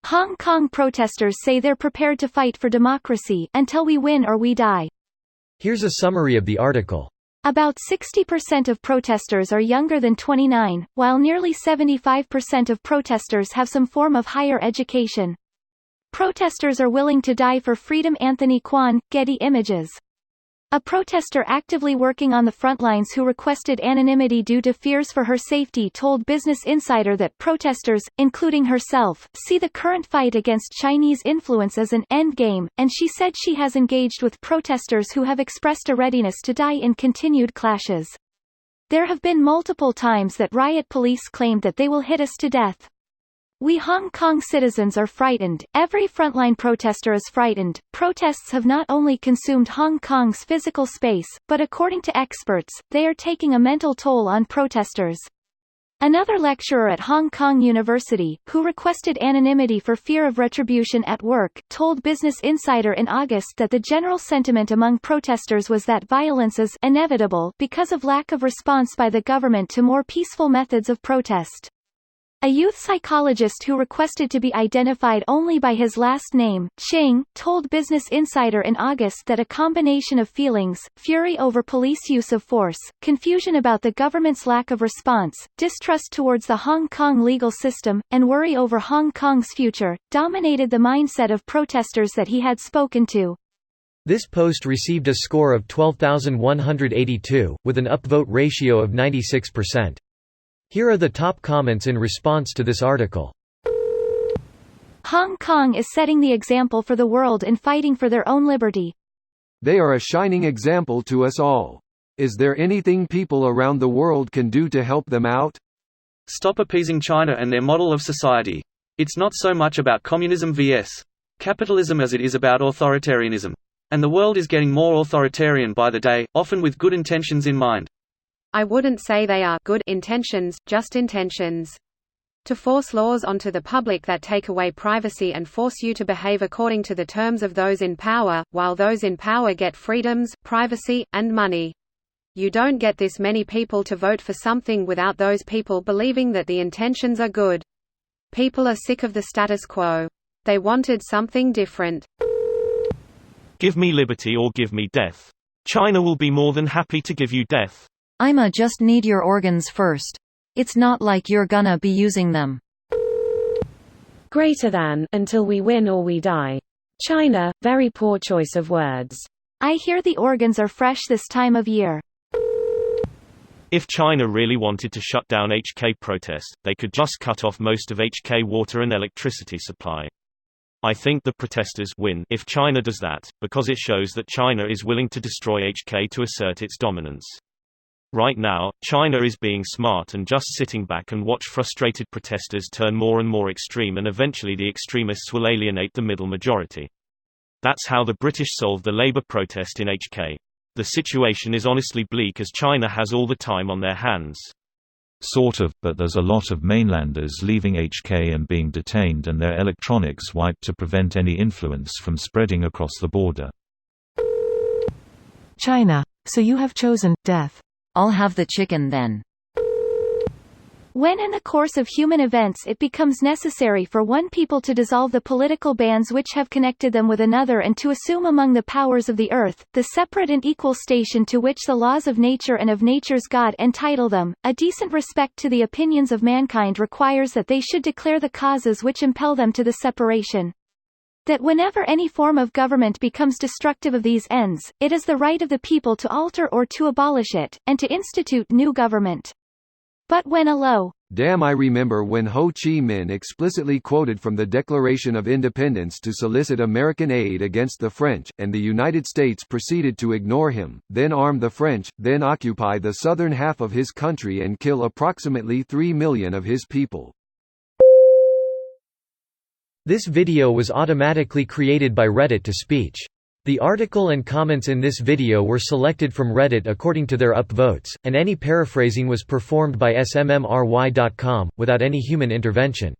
Hong Kong protesters say they're prepared to fight for democracy, until we win or we die. Here's a summary of the article. About 60% of protesters are younger than 29, while nearly 75% of protesters have some form of higher education. Protesters are willing to die for freedom. Anthony Kwan, Getty Images. A protester actively working on the front lines who requested anonymity due to fears for her safety told Business Insider that protesters, including herself, see the current fight against Chinese influence as an endgame, and she said she has engaged with protesters who have expressed a readiness to die in continued clashes. There have been multiple times that riot police claimed that they will hit us to death. We Hong Kong citizens are frightened. Every frontline protester is frightened. Protests have not only consumed Hong Kong's physical space, but according to experts, they are taking a mental toll on protesters. Another lecturer at Hong Kong University, who requested anonymity for fear of retribution at work, told Business Insider in August that the general sentiment among protesters was that violence is inevitable because of lack of response by the government to more peaceful methods of protest. A youth psychologist who requested to be identified only by his last name, Ching, told Business Insider in August that a combination of feelings, fury over police use of force, confusion about the government's lack of response, distrust towards the Hong Kong legal system, and worry over Hong Kong's future, dominated the mindset of protesters that he had spoken to. This post received a score of 12,182, with an upvote ratio of 96%. Here are the top comments in response to this article. Hong Kong is setting the example for the world in fighting for their own liberty. They are a shining example to us all. Is there anything people around the world can do to help them out? Stop appeasing China and their model of society. It's not so much about communism vs. capitalism as it is about authoritarianism. And the world is getting more authoritarian by the day, often with good intentions in mind. I wouldn't say they are good intentions, just intentions. To force laws onto the public that take away privacy and force you to behave according to the terms of those in power, while those in power get freedoms, privacy, and money. You don't get this many people to vote for something without those people believing that the intentions are good. People are sick of the status quo. They wanted something different. Give me liberty or give me death. China will be more than happy to give you death. I'ma just need your organs first. It's not like you're gonna be using them. Greater than, until we win or we die. China, very poor choice of words. I hear the organs are fresh this time of year. If China really wanted to shut down HK protests, they could just cut off most of HK water and electricity supply. I think the protesters win if China does that, because it shows that China is willing to destroy HK to assert its dominance. Right now, China is being smart and just sitting back and watch frustrated protesters turn more and more extreme, and eventually the extremists will alienate the middle majority. That's how the British solved the Labour protest in HK. The situation is honestly bleak as China has all the time on their hands. Sort of, but there's a lot of mainlanders leaving HK and being detained and their electronics wiped to prevent any influence from spreading across the border. China, so you have chosen death. I'll have the chicken then. When in the course of human events it becomes necessary for one people to dissolve the political bands which have connected them with another and to assume among the powers of the earth, the separate and equal station to which the laws of nature and of nature's God entitle them, a decent respect to the opinions of mankind requires that they should declare the causes which impel them to the separation. That whenever any form of government becomes destructive of these ends, it is the right of the people to alter or to abolish it, and to institute new government. But when I remember when Ho Chi Minh explicitly quoted from the Declaration of Independence to solicit American aid against the French, and the United States proceeded to ignore him, then arm the French, then occupy the southern half of his country and kill approximately 3 million of his people. This video was automatically created by Reddit to speech. The article and comments in this video were selected from Reddit according to their upvotes, and any paraphrasing was performed by smmry.com, without any human intervention.